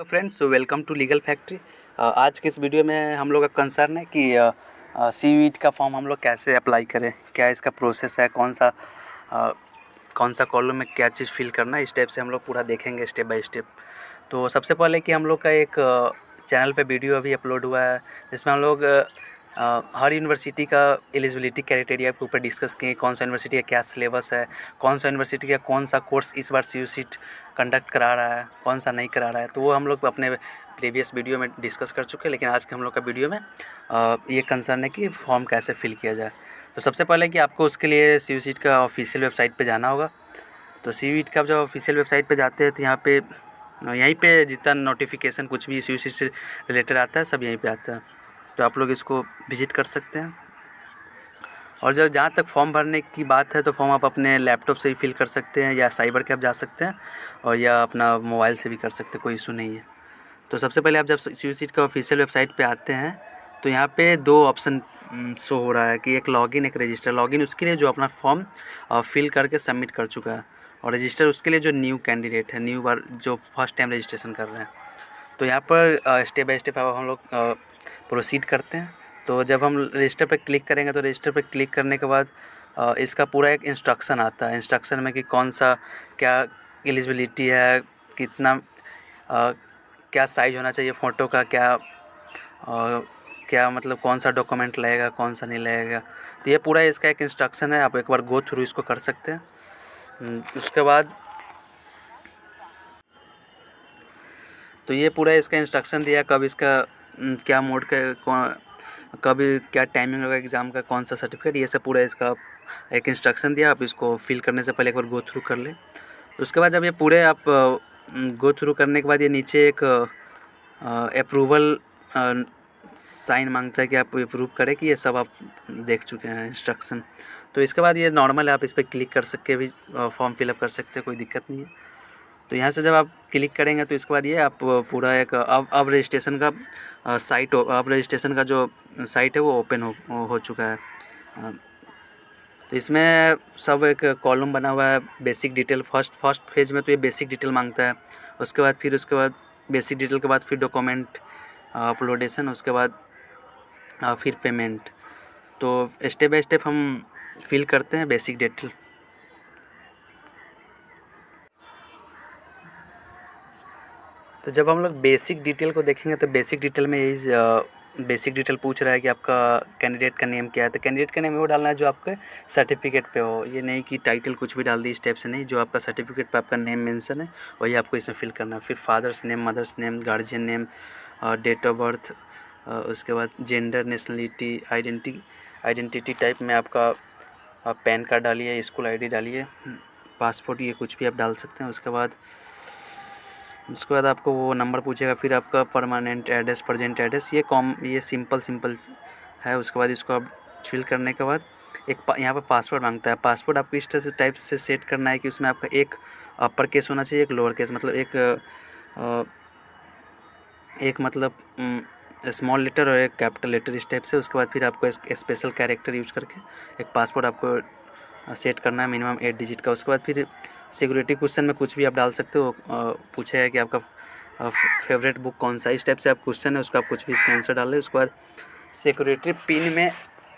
Hello friends, welcome to legal factory. आज के इस वीडियो में हम लोग का कंसर्न है कि सीयूईटी का फॉर्म हम लोग कैसे अप्लाई करें, क्या इसका प्रोसेस है, कौन सा कॉलम में क्या चीज़ फिल करना है। इस टाइप से हम लोग पूरा देखेंगे स्टेप बाय स्टेप। तो सबसे पहले कि हम लोग का एक चैनल पे वीडियो अभी अपलोड हुआ है जिसमें हम लोग हर यूनिवर्सिटी का एलिजिबिलिटी क्राइटेरिया के ऊपर डिस्कस किए, कौन सा यूनिवर्सिटी का क्या सिलेबस है, कौन सा यूनिवर्सिटी का कौन सा कोर्स इस बार सीयूईटी कंडक्ट करा रहा है, कौन सा नहीं करा रहा है। तो वो हम लोग अपने प्रीवियस वीडियो में डिस्कस कर चुके हैं, लेकिन आज के हम लोग का वीडियो में ये कंसर्न है कि फॉर्म कैसे फिल किया जाए। तो सबसे पहले कि आपको उसके लिए सीयूईटी का ऑफिशियल वेबसाइट पर जाना होगा। तो सीयूईटी का जब ऑफिशियल वेबसाइट पर जाते हैं तो यहीं पे जितना नोटिफिकेशन कुछ भी सीयूईटी से रिलेटेड आता है सब यहीं पे आता है। तो आप लोग इसको विजिट कर सकते हैं। और जहाँ तक फॉर्म भरने की बात है तो फॉर्म आप अपने लैपटॉप से ही फिल कर सकते हैं या साइबर कैफ़े जा सकते हैं और या अपना मोबाइल से भी कर सकते हैं, कोई इशू नहीं है। तो सबसे पहले आप जब सीयूईटी का ऑफिशियल वेबसाइट पे आते हैं तो यहाँ पे दो ऑप्शन शो हो रहा है कि एक लॉगिन एक रजिस्टर। लॉगिन उसके लिए जो अपना फॉर्म फिल करके सबमिट कर चुका है, और रजिस्टर उसके लिए जो न्यू कैंडिडेट है, न्यू बार जो फर्स्ट टाइम रजिस्ट्रेशन कर रहे हैं। तो यहाँ पर स्टेप बाय स्टेप अब हम लोग प्रोसीड करते हैं। तो जब हम रजिस्टर पर क्लिक करेंगे तो रजिस्टर पर क्लिक करने के बाद इसका पूरा एक इंस्ट्रक्शन आता है। इंस्ट्रक्शन में कि कौन सा क्या एलिजिबिलिटी है, कितना क्या साइज़ होना चाहिए फ़ोटो का, क्या मतलब कौन सा डॉक्यूमेंट लगेगा, कौन सा नहीं लगेगा। तो ये पूरा इसका एक इंस्ट्रक्शन है, आप एक बार गो थ्रू इसको कर सकते हैं। उसके बाद तो ये पूरा इसका इंस्ट्रक्शन दिया, कब इसका क्या मोड का कब क्या टाइमिंग होगा एग्ज़ाम का, कौन सा सर्टिफिकेट, ये सब पूरा इसका एक इंस्ट्रक्शन दिया। आप इसको फिल करने से पहले एक बार गो थ्रू कर लें। उसके बाद जब ये पूरे आप गो थ्रू करने के बाद ये नीचे एक अप्रूवल साइन मांगता है कि आप अप्रूव करें कि ये सब आप देख चुके हैं इंस्ट्रक्शन। तो इसके बाद ये नॉर्मल है, आप इस पर क्लिक कर सकते भी फॉर्म फिलअप कर सकते हैं, कोई दिक्कत नहीं है। तो यहाँ से जब आप क्लिक करेंगे तो इसके बाद ये आप पूरा एक अब रजिस्ट्रेशन का अब रजिस्ट्रेशन का जो साइट है वो ओपन हो चुका है। तो इसमें सब एक कॉलम बना हुआ है, बेसिक डिटेल। फर्स्ट फेज में तो ये बेसिक डिटेल मांगता है। उसके बाद बेसिक डिटेल के बाद फिर डॉक्यूमेंट अपलोडेशन, उसके बाद फिर पेमेंट। तो स्टेप बाय स्टेप हम फिल करते हैं बेसिक डिटेल। तो जब हम लोग बेसिक डिटेल को देखेंगे तो बेसिक डिटेल में यही बेसिक डिटेल पूछ रहा है कि आपका कैंडिडेट का नेम क्या है। तो कैंडिडेट का नेम वो डालना है जो आपके सर्टिफिकेट पे हो, ये नहीं कि टाइटल कुछ भी डाल दी, इस टाइप से नहीं। जो आपका सर्टिफिकेट पे आपका नेम मेंशन है वही आपको इसमें फिल करना है। फिर father's name, mother's name, guardian name, date of birth, उसके बाद जेंडर, नेशनलिटी, आइडेंटिटी टाइप में आपका पैन कार्ड डालिए, स्कूल ID डालिए, पासपोर्ट, ये कुछ भी आप डाल सकते हैं। उसके बाद आपको वो नंबर पूछेगा, फिर आपका परमानेंट एड्रेस, प्रेजेंट एड्रेस, ये सिंपल है। उसके बाद इसको आप फिल करने के बाद यहाँ पर पासवर्ड मांगता है। पासवर्ड आपको इस तरह से टाइप से सेट करना है कि उसमें आपका एक अपर केस होना चाहिए, एक लोअर केस, मतलब एक मतलब स्मॉल लेटर और एक कैपिटल लेटर, इस टाइप से। उसके बाद फिर आपको स्पेशल कैरेक्टर यूज करके एक पासवर्ड आपको सेट करना है, मिनिमम 8 डिजिट का। उसके बाद फिर सिक्योरिटी क्वेश्चन में कुछ भी आप डाल सकते हो। पूछेगा कि आपका फेवरेट बुक कौन सा, इस टाइप से आप क्वेश्चन है उसका आप कुछ भी इसका आंसर डाल लें। उसके बाद सिक्योरिटी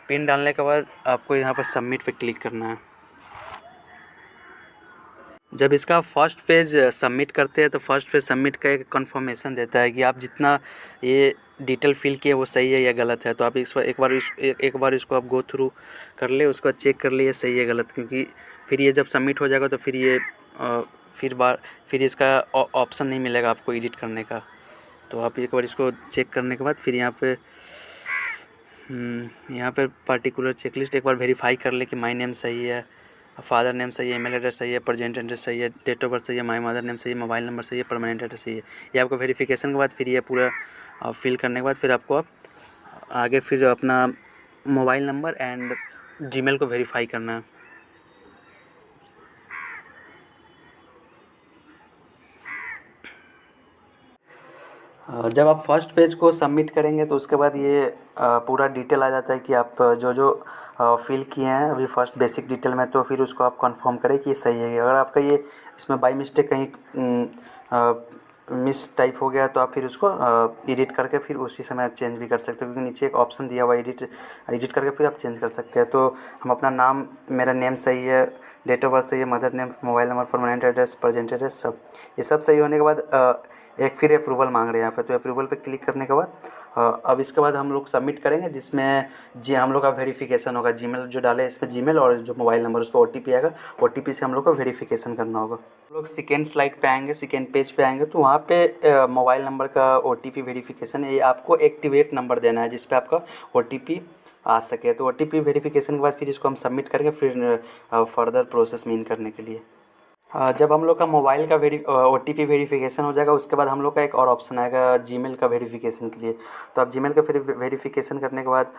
पिन डालने के बाद आपको यहाँ पर सबमिट पे क्लिक करना है। जब इसका फर्स्ट पेज सबमिट करते हैं तो फर्स्ट पेज सबमिट का एक कंफर्मेशन देता है कि आप जितना ये डिटेल फिल किए वो सही है या गलत है। तो आप एक बार इसको आप गो थ्रू कर ले, उसके बाद चेक कर ले ये सही है गलत, क्योंकि फिर ये जब सबमिट हो जाएगा तो फिर इसका ऑप्शन नहीं मिलेगा आपको एडिट करने का। तो आप एक बार इसको चेक करने के बाद फिर यहाँ पे पर्टिकुलर चेकलिस्ट एक बार वेरीफाई कर ले कि माई नेम सही है, फादर नेम सही है, ईमेल एड्रेस सही है, प्रेजेंट एड्रेस सही है, डेट ऑफ बर्थ सही है, माई मदर नेम सही है, मोबाइल नंबर सही है, परमानेंट एड्रेस सही है। ये आपको वेरिफिकेशन के बाद फिर ये पूरा फिल करने के बाद फिर आपको आगे फिर अपना मोबाइल नंबर एंड जीमेल को वेरीफाई करना है। जब आप फर्स्ट पेज को सबमिट करेंगे तो उसके बाद ये पूरा डिटेल आ जाता है कि आप जो फिल किए हैं अभी फर्स्ट बेसिक डिटेल में, तो फिर उसको आप कंफर्म करें कि ये सही है। अगर आपका ये इसमें बाई मिस्टेक कहीं मिस टाइप हो गया तो आप फिर उसको एडिट करके फिर उसी समय चेंज भी कर सकते हो, क्योंकि नीचे एक ऑप्शन दिया हुआ है एडिट, एडिट करके फिर आप चेंज कर सकते हैं। तो हम अपना नाम, मेरा नेम सही है, डेट ऑफ बर्थ सही है, mother name, mobile number, permanent address, present address, सब ये सब सही होने के बाद एक फिर अप्रूवल मांग रहे हैं यहाँ पे। तो अप्रूवल पे क्लिक करने के बाद अब इसके बाद हम लोग सबमिट करेंगे, जिसमें जी हम लोग का वेरिफिकेशन होगा। जीमेल जो डाले इस पर जीमेल और जो मोबाइल नंबर उस पर ओटीपी आएगा, ओटीपी से हम लोग को वेरिफिकेशन करना होगा। हम लोग सेकेंड स्लाइड पे आएंगे, सेकेंड पेज पे आएंगे तो वहाँ पे मोबाइल नंबर का ओटीपी वेरिफिकेशन है। ये आपको एक्टिवेट नंबर देना है जिस पे आपका ओटीपी आ सके। तो ओटीपी वेरिफिकेशन के बाद फिर इसको हम सबमिट करेंगे, फिर फर्दर प्रोसेस में इन करने के लिए। जब हम लोग का मोबाइल का ओटीपी वेरिफिकेशन हो जाएगा, उसके बाद हम लोग का एक और ऑप्शन आएगा जीमेल का वेरिफिकेशन के लिए। तो आप जीमेल का फिर वेरिफिकेशन करने के बाद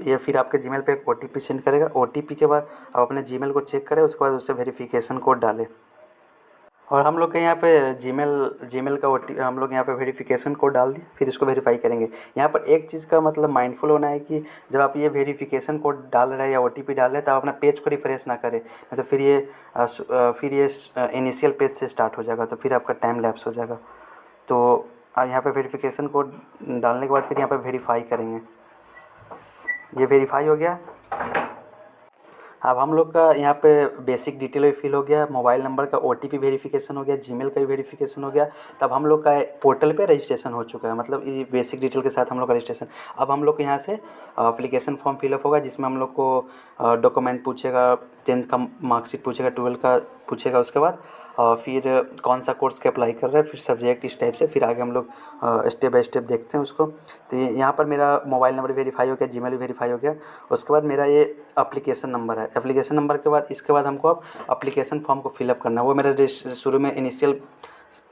ये फिर आपके जीमेल पे एक ओटीपी सेंड करेगा। ओटीपी के बाद आप अपने जीमेल को चेक करें, उसके बाद उससे वेरिफिकेशन कोड डालें। और हम लोग के यहाँ पे जीमेल जीमेल का हम लोग यहाँ पे वेरिफिकेशन कोड डाल दिए, फिर इसको वेरीफाई करेंगे। यहाँ पर एक चीज़ का मतलब माइंडफुल होना है कि जब आप ये वेरिफिकेशन कोड डाल रहे हैं या ओटीपी डाल रहे हैं, तो आप अपना पेज को रिफ्रेश ना करें, नहीं तो फिर ये इनिशियल पेज से स्टार्ट हो जाएगा, तो फिर आपका टाइम लैप्स हो जाएगा। तो यहाँ पे वेरिफिकेशन कोड डालने के बाद फिर यहाँ पे वेरीफाई करेंगे। ये वेरीफाई हो गया। अब हम लोग का यहाँ पे बेसिक डिटेल भी फिल हो गया, मोबाइल नंबर का ओटीपी वेरिफिकेशन हो गया, जीमेल का भी वेरिफिकेशन हो गया। तब हम लोग का पोर्टल पे रजिस्ट्रेशन हो चुका है, मतलब ये बेसिक डिटेल के साथ हम लोग का रजिस्ट्रेशन। अब हम लोग के यहाँ से अप्लीकेशन फॉर्म फिलअप होगा, जिसमें हम लोग को डॉक्यूमेंट पूछेगा, 10th का मार्कशीट पूछेगा, 12 का पूछेगा। उसके बाद फिर कौन सा कोर्स के अप्लाई कर रहे हैं, फिर सब्जेक्ट, इस टाइप से फिर आगे हम लोग स्टेप बाय स्टेप देखते हैं उसको। तो यहाँ पर मेरा मोबाइल नंबर वेरीफाई हो गया, जीमेल भी वेरीफाई हो गया। उसके बाद मेरा ये एप्लीकेशन नंबर है। एप्लीकेशन नंबर के बाद इसके बाद हमको अब एप्लीकेशन फॉर्म को फिलअप करना है। वो मेरा शुरू में इनिशियल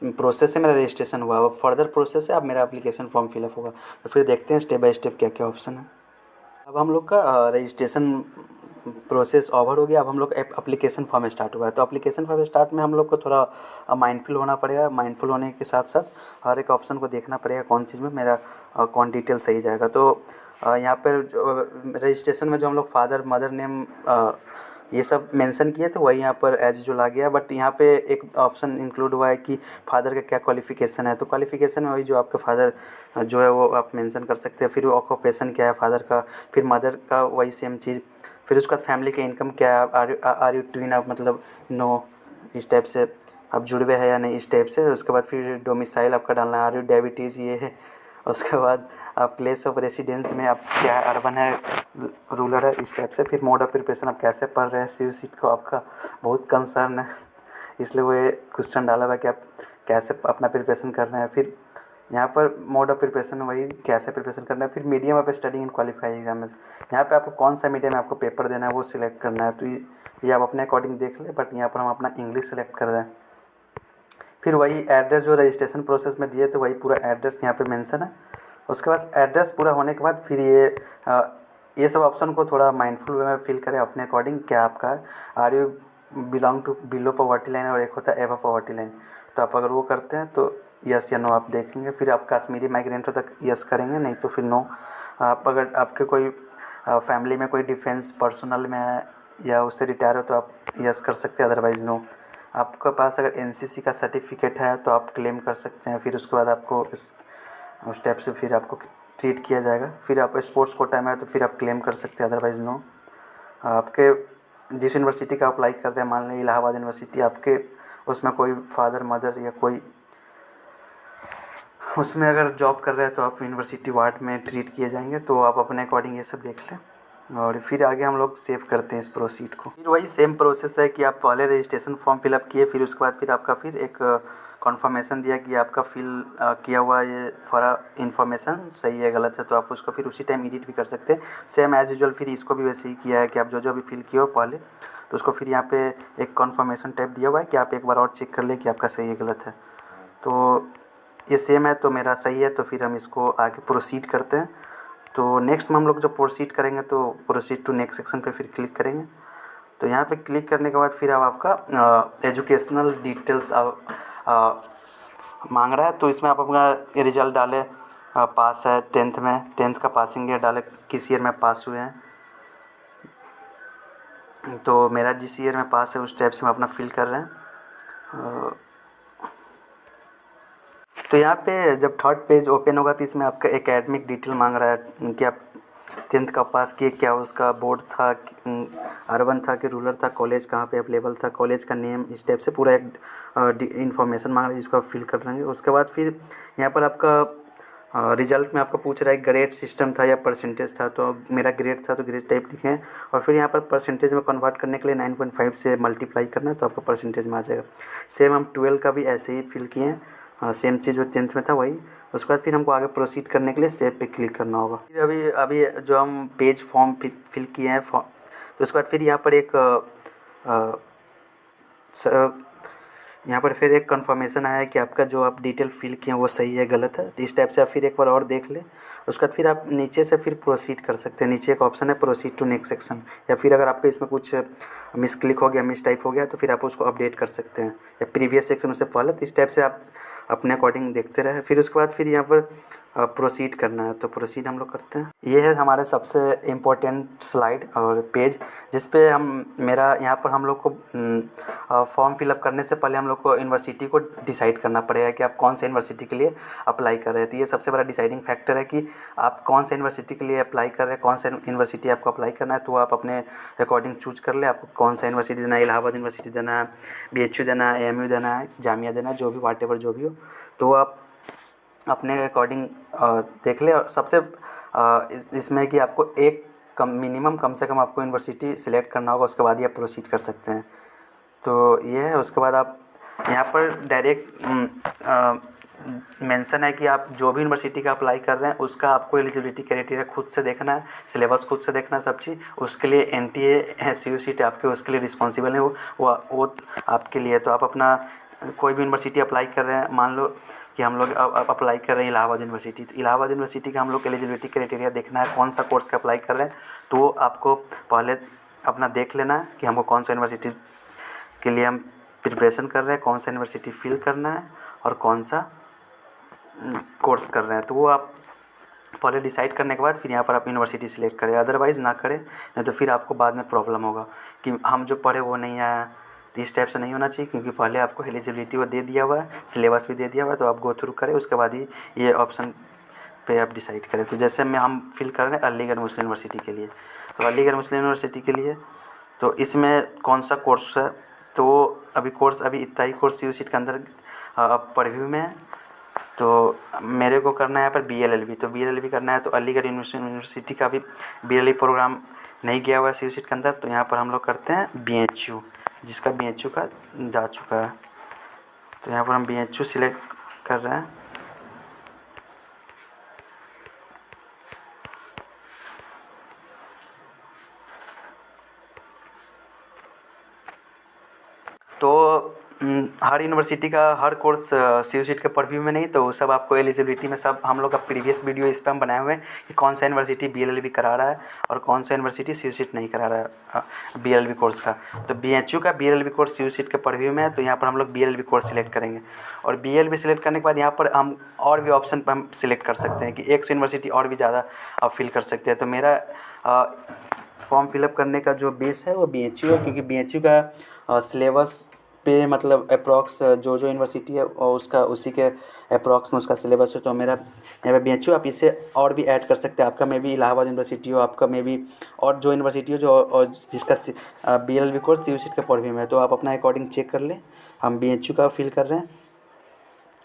प्रोसेस से मेरा रजिस्ट्रेशन हुआ, अब फर्दर प्रोसेस है, अब मेरा एप्लीकेशन फॉर्म फिलअप होगा। तो फिर देखते हैं स्टेप बाय स्टेप क्या क्या ऑप्शन है। अब हम लोग का रजिस्ट्रेशन प्रोसेस ओवर हो गया। अब हम लोग एप्लीकेशन फॉर्म स्टार्ट हुआ है। तो एप्लीकेशन फॉर्म स्टार्ट में हम लोग को थोड़ा माइंडफुल होना पड़ेगा। माइंडफुल होने के साथ साथ हर एक ऑप्शन को देखना पड़ेगा कौन चीज़ में मेरा कौन डिटेल सही जाएगा। तो यहाँ पर जो रजिस्ट्रेशन में जो हम लोग फादर मदर नेम ये सब मेंशन किए थे, वही यहाँ पर एज यूजुअल आ गया। बट यहाँ पे एक ऑप्शन इंक्लूड हुआ है कि फादर का क्या क्वालिफ़िकेशन है। तो क्वालिफ़िकेशन में वही जो आपके फादर जो है वो आप मेंशन कर सकते हैं। फिर ऑक्यूपेशन क्या है फादर का, फिर मदर का वही सेम चीज़। फिर उसके बाद फैमिली का इनकम क्या है, आर यू ट्विन, आप मतलब नो, इस टाइप से आप जुड़वे है या नहीं, इस टाइप से। उसके बाद फिर डोमिसाइल आपका डालना है, आर यू डायबिटीज़ ये है। उसके बाद आप प्लेस ऑफ रेसिडेंस में आप क्या अर्बन है, रूरल है, इस टाइप से। फिर मोड ऑफ प्रिपरेशन आप कैसे पढ़ रहे हैं, सीयू सीट को आपका बहुत कंसर्न है, इसलिए वो ये क्वेश्चन डाला हुआ है कि आप कैसे अपना प्रिपरेशन कर रहे हैं। फिर यहाँ पर मोड ऑफ प्रिपरेशन वही कैसे प्रिपरेशन करना है। फिर medium of study in qualified exam में यहाँ पे आपको कौन सा मीडियम में आपको पेपर देना है वो सिलेक्ट करना है। तो ये आप अपने अकॉर्डिंग देख लें, बट यहाँ पर हम अपना इंग्लिश सेलेक्ट कर रहे हैं। फिर वही एड्रेस जो रजिस्ट्रेशन प्रोसेस में दिए थे वही पूरा एड्रेस यहाँ पे मेंशन है। उसके बाद एड्रेस पूरा होने के बाद फिर ये सब ऑप्शन को थोड़ा माइंडफुल वे में फिल करें अपने अकॉर्डिंग क्या आपका है। Are you belong to below poverty line और एक होता है एबव पॉवर्टी लाइन। तो आप अगर वो करते हैं तो यस या नो आप देखेंगे। फिर आप कश्मीरी माइग्रेंट हो तक यस करेंगे, नहीं तो फिर नो। आप अगर आपके कोई फैमिली में कोई डिफेंस पर्सनल में है या उससे रिटायर हो तो आप यस कर सकते हैं, अदरवाइज़ नो। आपके पास अगर एनसीसी का सर्टिफिकेट है तो आप क्लेम कर सकते हैं। फिर उसके बाद आपको उस टाइप से फिर आपको ट्रीट किया जाएगा। फिर आप स्पोर्ट्स कोटा में है तो फिर आप क्लेम कर सकते हैं, अदरवाइज़ नो। आपके जिस यूनिवर्सिटी का अप्लाई कर रहे हैं, मान लें इलाहाबाद यूनिवर्सिटी, आपके उसमें कोई फादर मदर या कोई उसमें अगर जॉब कर रहे हैं तो आप यूनिवर्सिटी वार्ड में ट्रीट किए जाएंगे। तो आप अपने अकॉर्डिंग ये सब देख लें और फिर आगे हम लोग सेव करते हैं इस प्रोसीड को। फिर वही सेम प्रोसेस है कि आप पहले रजिस्ट्रेशन फॉर्म फिलअप किए, फिर उसके बाद फिर आपका फिर एक कन्फर्मेशन दिया कि आपका फिल किया हुआ ये थोड़ा इन्फॉर्मेशन सही है गलत है, तो आप उसको फिर उसी टाइम एडिट भी कर सकते हैं। सेम एज़ यूजुअल फिर इसको भी वैसे ही किया है कि आप जो जो भी फिल किए हो पहले, तो उसको फिर यहाँ पे एक कन्फर्मेशन टाइप दिया हुआ है कि आप एक बार और चेक कर लें कि आपका सही है गलत है। तो ये सेम है तो मेरा सही है, तो फिर हम इसको आगे प्रोसीड करते हैं। तो नेक्स्ट में हम लोग जब प्रोसीड करेंगे तो प्रोसीड टू नेक्स्ट सेक्शन पे फिर क्लिक करेंगे। तो यहाँ पे क्लिक करने के बाद फिर अब आपका एजुकेशनल डिटेल्स मांग रहा है। तो इसमें आप अपना रिजल्ट डालें, पास है 10th में, 10th का पासिंग ईयर डालें, किस ईयर में पास हुए हैं। तो मेरा जिस ईयर में पास है उस टाइप से हम अपना फिल कर रहे हैं। तो यहाँ पे जब थर्ड पेज ओपन होगा तो इसमें आपका एकेडमिक डिटेल मांग रहा है कि आप 10th का पास किए, क्या उसका बोर्ड था, अर्बन था कि रूरल था, कॉलेज कहाँ पे अवेलेबल था, कॉलेज का नेम, इस टाइप से पूरा एक इन्फॉर्मेशन मांग रहा है जिसको आप फिल कर देंगे। उसके बाद फिर यहाँ पर आपका रिजल्ट में आपको पूछ रहा है ग्रेड सिस्टम था या परसेंटेज था, तो मेरा ग्रेड था तो ग्रेड टाइप लिखें और फिर यहाँ पर परसेंटेज में कन्वर्ट करने के लिए 9.5 से मल्टीप्लाई करना है तो आपका परसेंटेज में आ जाएगा। सेम हम 12 का भी ऐसे ही फिल किए हैं, सेम चीज़ जो 10th में था वही। उसके बाद फिर हमको आगे प्रोसीड करने के लिए सेव पे क्लिक करना होगा। फिर अभी अभी जो हम पेज फॉर्म फिल किए हैं तो उसके बाद फिर यहाँ पर यहाँ पर फिर एक कंफर्मेशन आया है कि आपका जो आप डिटेल फिल किए हैं वो सही है गलत है, तो इस टाइप से आप फिर एक बार और देख लें। उसके बाद फिर आप नीचे से फिर प्रोसीड कर सकते हैं। नीचे एक ऑप्शन है प्रोसीड टू नेक्स्ट सेक्शन, या फिर अगर आपका इसमें कुछ मिस क्लिक हो गया, मिस टाइप हो गया तो फिर आप उसको अपडेट कर सकते हैं, या प्रीवियस सेक्शन उससे पहले, तो इस टाइप से आप अपने अकॉर्डिंग देखते रहे। फिर उसके बाद फिर यहाँ पर प्रोसीड करना है तो प्रोसीड हम लोग करते हैं। ये है हमारे सबसे इम्पोर्टेंट स्लाइड और पेज, जिस पे मेरा यहाँ पर हम लोग को फॉर्म फिलअप करने से पहले हम लोग को यूनिवर्सिटी को डिसाइड करना पड़ेगा कि आप कौन से यूनिवर्सिटी के लिए अप्लाई कर रहे हैं। तो ये सबसे बड़ा डिसाइडिंग फैक्टर है कि आप कौन से यूनिवर्सिटी के लिए अप्लाई कर रहे हैं, कौन सा यूनिवर्सिटी आपको अप्लाई करना है, तो आप अपने अकॉर्डिंग चूज कर ले आपको कौन सा यूनिवर्सिटी देना है। इलाहाबाद यूनिवर्सिटी देना है, BHU देना है, AMU देना है, जामिया देना है, जो भी वाट एवर जो भी हो, तो आप अपने अकॉर्डिंग देख ले। और सबसे इसमें कि आपको एक मिनिमम कम से कम आपको यूनिवर्सिटी सिलेक्ट करना होगा, उसके बाद ही आप प्रोसीड कर सकते हैं। तो ये है। उसके बाद आप यहाँ पर डायरेक्ट मेंशन है कि आप जो भी यूनिवर्सिटी का अप्लाई कर रहे हैं उसका आपको एलिजिबिलिटी क्राइटेरिया खुद से देखना है, सिलेबस खुद से देखना है, सब चीज़। उसके लिए NTA CUCT आपके उसके लिए रिस्पॉन्सिबल है, वो आपके लिए। तो आप अपना कोई भी यूनिवर्सिटी अप्लाई कर रहे हैं, मान लो कि हम लोग अप्लाई कर रहे हैं इलाहाबाद यूनिवर्सिटी, तो इलाहाबाद यूनिवर्सिटी का हम लोग एलिजिबिलिटी क्राइटेरिया देखना है, कौन सा कोर्स का अप्लाई कर रहे हैं, तो आपको पहले अपना देख लेना है कि हमको कौन सा यूनिवर्सिटी के लिए हम प्रिपरेशन कर रहे हैं, कौन सा यूनिवर्सिटी फिल करना है और कौन सा कोर्स कर रहे हैं। तो वो आप पहले डिसाइड करने के बाद फिर यहाँ पर आप यूनिवर्सिटी सिलेक्ट करें, अदरवाइज़ ना करें, नहीं तो फिर आपको बाद में प्रॉब्लम होगा कि हम जो पढ़े वो नहीं आया। तो इस टाइप से नहीं होना चाहिए, क्योंकि पहले आपको एलिजिबिलिटी वो दे दिया हुआ है, सिलेबस भी दे दिया हुआ है, तो आप गो थ्रू करें, उसके बाद ही ये ऑप्शन पे आप डिसाइड करें। तो जैसे हम फिल कर रहे हैं अलीगढ़ मुस्लिम यूनिवर्सिटी के लिए, तो अलीगढ़ मुस्लिम यूनिवर्सिटी के लिए तो इसमें कौन सा कोर्स है, तो अभी कोर्स अभी इतना ही कोर्स CUCT के अंदर प्रीव्यू में है। तो मेरे को करना है यहाँ पर BLLB, तो BLLB करना है, तो अलीगढ़ यूनिवर्सिटी का भी BLLB प्रोग्राम नहीं गया हुआ है CUCT के अंदर, तो यहाँ पर हम लोग करते हैं BHU, जिसका BHU का जा चुका है, तो यहाँ पर हम BHU सिलेक्ट कर रहे हैं। तो हर यूनिवर्सिटी का हर कोर्स CUCT के प्रीव्यू में नहीं, तो वो सब आपको एलिजिबिलिटी में सब हम लोग का प्रीवियस वीडियो इस पर हम बनाए हुए हैं कि कौन सा यूनिवर्सिटी BLLB करा रहा है और कौन सा यूनिवर्सिटी CUCT नहीं करा रहा है BLLB कोर्स का। तो BHU का BLLB कोर्स CUCT के प्रीव्यू में है, तो यहाँ पर हम लोग BLLB कोर्स सिलेक्ट करेंगे, और BLLB सिलेक्ट करने के बाद यहाँ पर हम और भी ऑप्शन पर हम सिलेक्ट कर सकते हैं कि एक से यूनिवर्सिटी और भी ज़्यादा आप फिल कर सकते हैं। तो मेरा फॉर्म फिलअप करने का जो बेस है वो BHU है, क्योंकि BHU का सिलेबस पे मतलब अप्रॉक्स जो यूनिवर्सिटी है और उसका उसी के अप्रॉक्स में उसका सिलेबस है। तो मेरा यहाँ पे BHU, आप इसे और भी ऐड कर सकते हैं। आपका मे बी इलाहाबाद यूनिवर्सिटी हो, आपका मे बी और जो यूनिवर्सिटी हो जो और जिसका BLLB कोर्स CUCT के प्रीव्यू में है, तो आप अपना अकॉर्डिंग चेक कर लें। हम BHU का फिल कर रहे हैं,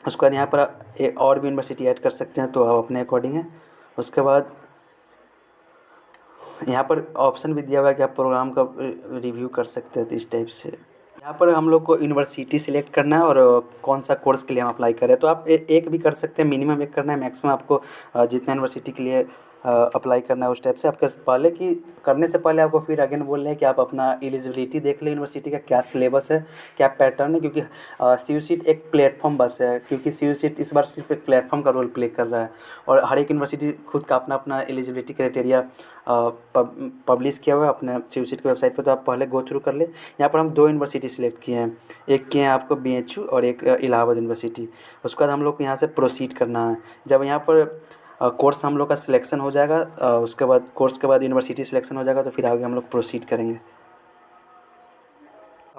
उसके बाद यहाँ पर और भी यूनिवर्सिटी ऐड कर सकते हैं, तो आप अपने अकॉर्डिंग है। उसके बाद यहाँ पर ऑप्शन भी दिया हुआ है कि आप प्रोग्राम का रिव्यू कर सकते हैं। तो इस टाइप से यहाँ पर हम लोग को यूनिवर्सिटी सिलेक्ट करना है और कौन सा कोर्स के लिए हम अप्लाई करें। तो आप एक भी कर सकते हैं, मिनिमम एक करना है, मैक्सिमम आपको जितना यूनिवर्सिटी के लिए अप्लाई करना है उस टाइप से। आपके पहले कि करने से पहले आपको फिर अगेन बोल रहे हैं कि आप अपना एलिजिबिलिटी देख लें, यूनिवर्सिटी का क्या सिलेबस है, क्या पैटर्न है, क्योंकि CUCT एक प्लेटफॉर्म बस है, क्योंकि CUCT इस बार सिर्फ एक प्लेटफॉर्म का रोल प्ले कर रहा है, और हर एक यूनिवर्सिटी खुद का अपना अपना एलिजिबिलिटी क्राइटेरिया पब्लिश किया हुआ है अपने CUCT की वेबसाइट पर। तो आप पहले गो थ्रू कर ले। यहाँ पर हम 2 यूनिवर्सिटी सिलेक्ट किए हैं, एक किए हैं आपको BHU और एक इलाहाबाद यूनिवर्सिटी। उसके बाद हम लोग को यहाँ से प्रोसीड करना है। जब यहाँ पर कोर्स हम लोग का सिलेक्शन हो जाएगा, उसके बाद कोर्स के बाद यूनिवर्सिटी सिलेक्शन हो जाएगा, तो फिर आगे हम लोग प्रोसीड करेंगे।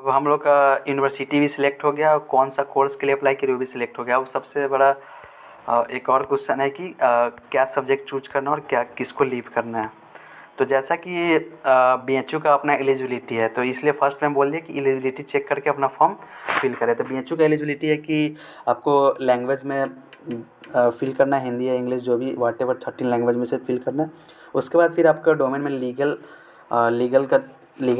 अब हम लोग का यूनिवर्सिटी भी सिलेक्ट हो गया और कौन सा कोर्स के लिए अप्लाई करें वो भी सिलेक्ट हो गया। अब सबसे बड़ा एक और क्वेश्चन है कि क्या सब्जेक्ट चूज करना और क्या किसको लीव करना है। तो जैसा कि BHU का अपना एलिजिबिलिटी है, तो इसलिए फर्स्ट में बोल दिया कि एलिजिबिलिटी चेक करके अपना फॉर्म फिल करें। तो BHU का एलिजिबिलिटी है कि आपको लैंग्वेज में फिल करना है, हिंदी या इंग्लिश जो भी व्हाटएवर 13 लैंग्वेज में से फिल करना है। उसके बाद फिर आपका डोमेन में लीगल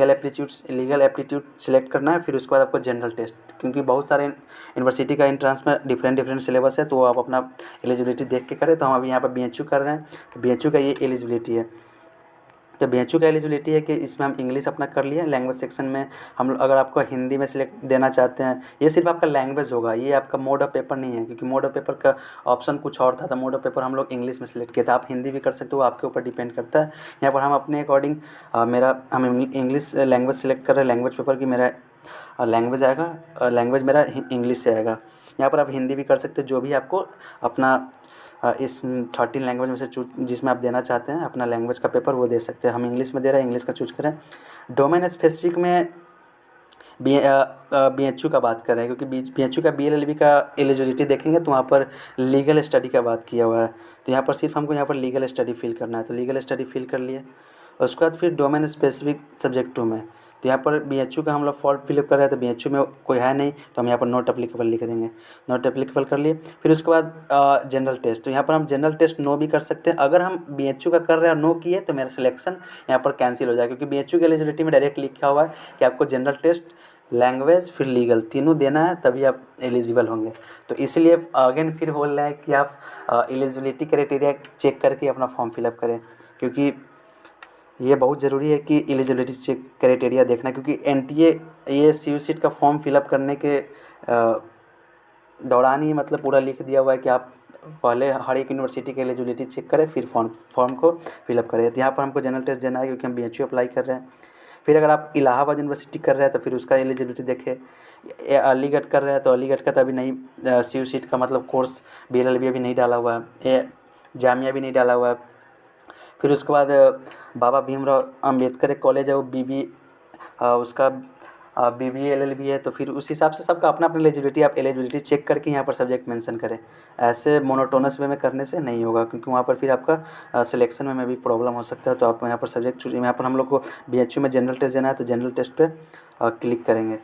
एप्टीट्यूड सिलेक्ट करना है। फिर उसके बाद आपको जनरल टेस्ट, क्योंकि बहुत सारे यूनिवर्सिटी का एंट्रेंस में डिफरेंट सिलेबस है, तो आप अपना एलिजिबिलिटी देख के करें। तो हम अभी यहाँ पर BHU कर रहे हैं, तो BHU का ये एलिजिबिलिटी है। तो BHU का एलिजिबिलिटी है कि इसमें हम इंग्लिश अपना कर लिए, लैंग्वेज सेक्शन में हम अगर आपको हिंदी में सिलेक्ट देना चाहते हैं, ये सिर्फ आपका लैंग्वेज होगा, ये आपका मोड ऑफ पेपर नहीं है, क्योंकि मोड ऑफ पेपर का ऑप्शन कुछ और था। तो मोड ऑफ पेपर हम लोग इंग्लिश में सिलेक्ट किया था। आप हिंदी भी कर सकते हो, आपके ऊपर डिपेंड करता है। यहाँ पर हम अपने अकॉर्डिंग हम इंग्लिश लैंग्वेज सेलेक्ट कर रहे हैं लैंग्वेज पेपर की। मेरा लैंग्वेज आएगा, लैंग्वेज मेरा इंग्लिश से आएगा। यहाँ पर आप हिंदी भी कर सकते हो, जो भी आपको अपना इस 13 लैंग्वेज में से जिसमें आप देना चाहते हैं अपना लैंग्वेज का पेपर, वो दे सकते हैं। हम इंग्लिश में दे रहे हैं, इंग्लिश का चूज करें। डोमेन स्पेसिफिक में BHU का बात कर रहे हैं, क्योंकि BHU का BLLB का एलिजिबिलिटी देखेंगे तो वहाँ पर लीगल स्टडी का बात किया हुआ है। तो यहाँ पर सिर्फ हमको यहाँ पर लीगल स्टडी फिल करना है, तो लीगल स्टडी फिल कर लिए। उसके बाद फिर डोमेन स्पेसिफिक सब्जेक्ट 2 में, तो यहाँ पर BHU का हम लोग फॉर्म फिलअप कर रहे हैं, तो BHU में कोई है नहीं, तो हम यहाँ पर नॉट एप्लीकेबल लिख देंगे, नॉट एप्लीकेबल कर लिए। फिर उसके बाद जनरल टेस्ट, तो यहाँ पर हम जनरल टेस्ट नो भी कर सकते हैं। अगर हम BHU का कर रहे हैं और नो किए तो मेरा सिलेक्शन यहाँ पर कैंसिल हो जाएगा, क्योंकि BHU की एलिजिबिलिटी में डायरेक्ट लिखा हुआ है कि आपको जनरल टेस्ट, लैंग्वेज फिर लीगल तीनों देना है, तभी आप एलिजिबल होंगे। तो इसलिए अगेन फिर बोल रहा है कि आप एलिजिबिलिटी क्राइटेरिया चेक करके अपना फॉर्म फिलअप करें, क्योंकि ये बहुत ज़रूरी है कि एलिजिबिलिटी चेक क्राइटेरिया देखना, क्योंकि NTA ये CU सीट का फॉर्म फिलअप करने के दौरान ही मतलब पूरा लिख दिया हुआ है कि आप पहले हर एक यूनिवर्सिटी की एलिजिबिलिटी चेक करें, फिर फॉर्म को फिलअप करें। तो यहाँ पर हमको जनरल टेस्ट देना है, क्योंकि हम BHU अप्लाई कर रहे हैं। फिर अगर आप इलाहाबाद यूनिवर्सिटी कर रहे हैं तो फिर उसका एलिजिबिलिटी देखें। अलीगढ़ कर रहे हैं तो अलीगढ़ का तो अभी नहीं, CU सीट का मतलब कोर्स BLLB अभी नहीं डाला हुआ है, जामिया भी नहीं डाला हुआ है। फिर उसके बाद बाबा भीमराव अंबेडकर एक कॉलेज है, वो उसका BBA LLB है। तो फिर उस हिसाब से सबका अपना अपना एलिजिबिलिटी, आप एलिजिबिलिटी चेक करके यहाँ पर सब्जेक्ट मेंशन करें। ऐसे मोनोटोनस वे में करने से नहीं होगा, क्योंकि वहाँ पर फिर आपका सिलेक्शन में भी प्रॉब्लम हो सकता है। तो आप यहाँ पर सब्जेक्ट चूज, यहाँ पर हम लोग को BHU में जनरल टेस्ट देना है, तो जनरल टेस्ट पे क्लिक करेंगे।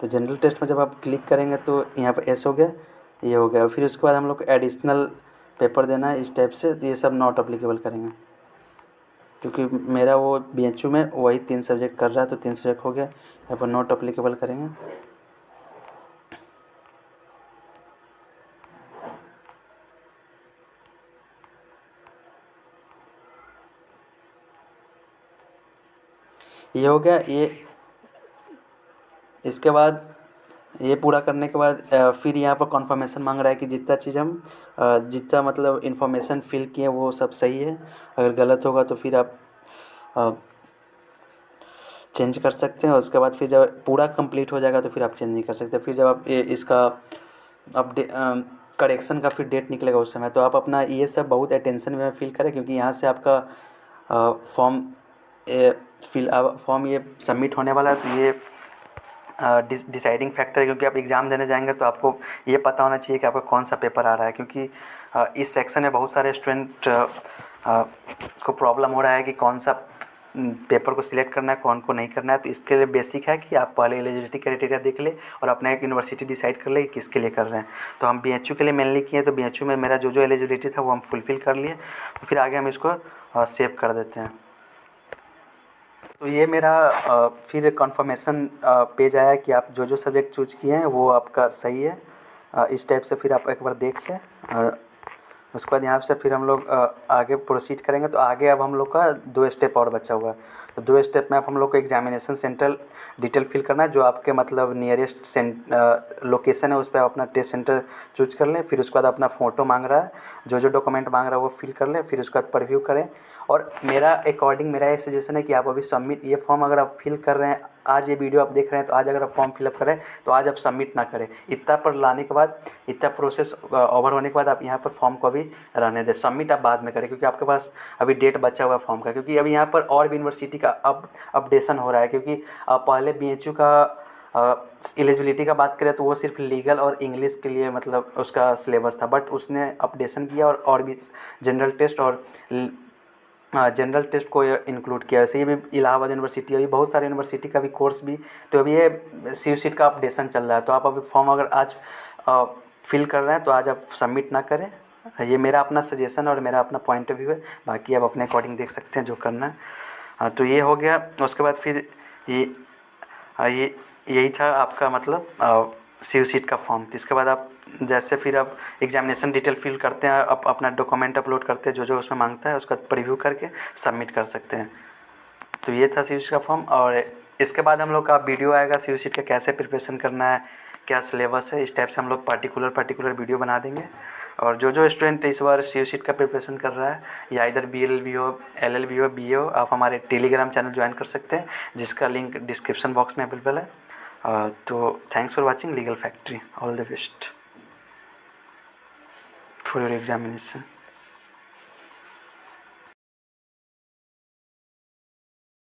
तो जनरल टेस्ट में जब आप क्लिक करेंगे तो यहाँ पर S हो गया, ये हो गया। फिर उसके बाद हम लोग को एडिशनल पेपर देना है इस टाइप से, तो ये सब नॉट अप्लीकेबल करेंगे, क्योंकि मेरा वो BHU में वही 3 सब्जेक्ट कर रहा है, तो 3 सब्जेक्ट हो गया, यहाँ पर नॉट अप्लीकेबल करेंगे। ये हो गया। ये इसके बाद ये पूरा करने के बाद फिर यहाँ पर कन्फर्मेशन मांग रहा है कि जितना चीज़ हम जितना मतलब इन्फॉर्मेशन फिल किए वो सब सही है। अगर गलत होगा तो फिर आप चेंज कर सकते हैं। उसके बाद फिर जब पूरा कंप्लीट हो जाएगा तो फिर आप चेंज नहीं कर सकते। फिर जब आप इसका अपडेट करेक्शन का फिर डेट निकलेगा उस समय, तो आप अपना ये सब बहुत अटेंशन में फील करें, क्योंकि यहाँ से आपका फॉर्म ये सबमिट होने वाला है। तो ये डिसाइडिंग फैक्टर है, क्योंकि आप एग्ज़ाम देने जाएंगे तो आपको ये पता होना चाहिए कि आपका कौन सा पेपर आ रहा है, क्योंकि इस सेक्शन में बहुत सारे स्टूडेंट को प्रॉब्लम हो रहा है कि कौन सा पेपर को सिलेक्ट करना है, कौन को नहीं करना है। तो इसके लिए बेसिक है कि आप पहले एलिजिबिलिटी क्राइटेरिया देख ले और अपना एक यूनिवर्सिटी डिसाइड कर ले कि किसके लिए कर रहे हैं। तो हम BHU के लिए मेनली किए, तो BHU में मेरा जो एलिजिबिलिटी था वो हम फुलफ़िल कर लिए। तो फिर आगे हम इसको सेव कर देते हैं। तो ये मेरा फिर कन्फर्मेशन पेज आया कि आप जो सब्जेक्ट चूज किए हैं वो आपका सही है। इस टाइप से फिर आप एक बार देख लें। उसके बाद यहाँ से फिर हम लोग आगे प्रोसीड करेंगे। तो आगे अब हम लोग का 2 स्टेप और बचा हुआ है। तो 2 स्टेप में अब हम लोग को एग्जामिनेशन सेंटर डिटेल फिल करना है, जो आपके मतलब नियरेस्ट लोकेशन है उस पर आप अपना टेस्ट सेंटर चूज कर लें। फिर उसके बाद अपना फ़ोटो मांग रहा है, जो डॉक्यूमेंट मांग रहा है वो फिल कर लें। फिर उसके बाद प्रीव्यू करें। और मेरा अकॉर्डिंग मेरा ये सजेशन है कि आप अभी सबमिट ये फॉर्म अगर आप फिल कर रहे हैं, आज ये वीडियो आप देख रहे हैं तो आज अगर आप फॉर्म फिलअप करें तो आज आप सबमिट ना करें। इतना पर लाने के बाद, इतना प्रोसेस ओवर होने के बाद आप यहाँ पर फॉर्म को अभी रहने दें। सबमिट आप बाद में करें, क्योंकि आपके पास अभी डेट बचा हुआ है फॉर्म का। क्योंकि अभी यहाँ पर और भी यूनिवर्सिटी का अपडेशन हो रहा है, क्योंकि पहले BHU का एलिजिबिलिटी का बात करें तो वो सिर्फ लीगल और इंग्लिश के लिए मतलब उसका सिलेबस था, बट उसने अपडेशन किया और भी जनरल टेस्ट और जनरल टेस्ट को इंक्लूड किया। वैसे ये भी इलाहाबाद यूनिवर्सिटी, अभी बहुत सारे यूनिवर्सिटी का भी कोर्स भी, तो अभी ये सी सीट का अपडेशन चल रहा है। तो आप अभी फॉर्म अगर आज फिल कर रहे हैं तो आज आप सबमिट ना करें। ये मेरा अपना सजेशन और मेरा अपना पॉइंट ऑफ व्यू है, बाकी आप अपने अकॉर्डिंग देख सकते हैं जो करना है। तो ये हो गया। उसके बाद फिर ये यही था आपका मतलब सी सीट का फॉर्म। तो इसके बाद आप जैसे फिर आप एग्जामिनेशन डिटेल फिल करते हैं, अपना डॉक्यूमेंट अपलोड करते हैं, जो जो उसमें मांगता है उसका प्रीव्यू करके सबमिट कर सकते हैं। तो ये था सी का फॉर्म। और इसके बाद हम लोग का वीडियो आएगा सी सीट का कैसे प्रिपरेशन करना है, क्या सिलेबस है, इस टाइप से हम लोग पार्टिकुलर वीडियो बना देंगे। और जो जो स्टूडेंट इस बार सी सीट का प्रिपरेशन कर रहा है, या इधर BLLB हो, LLB हो, BA हो, आप हमारे टेलीग्राम चैनल ज्वाइन कर सकते हैं, जिसका लिंक डिस्क्रिप्शन बॉक्स में अवेलेबल है। तो thanks for watching legal factory. All the best for your examination.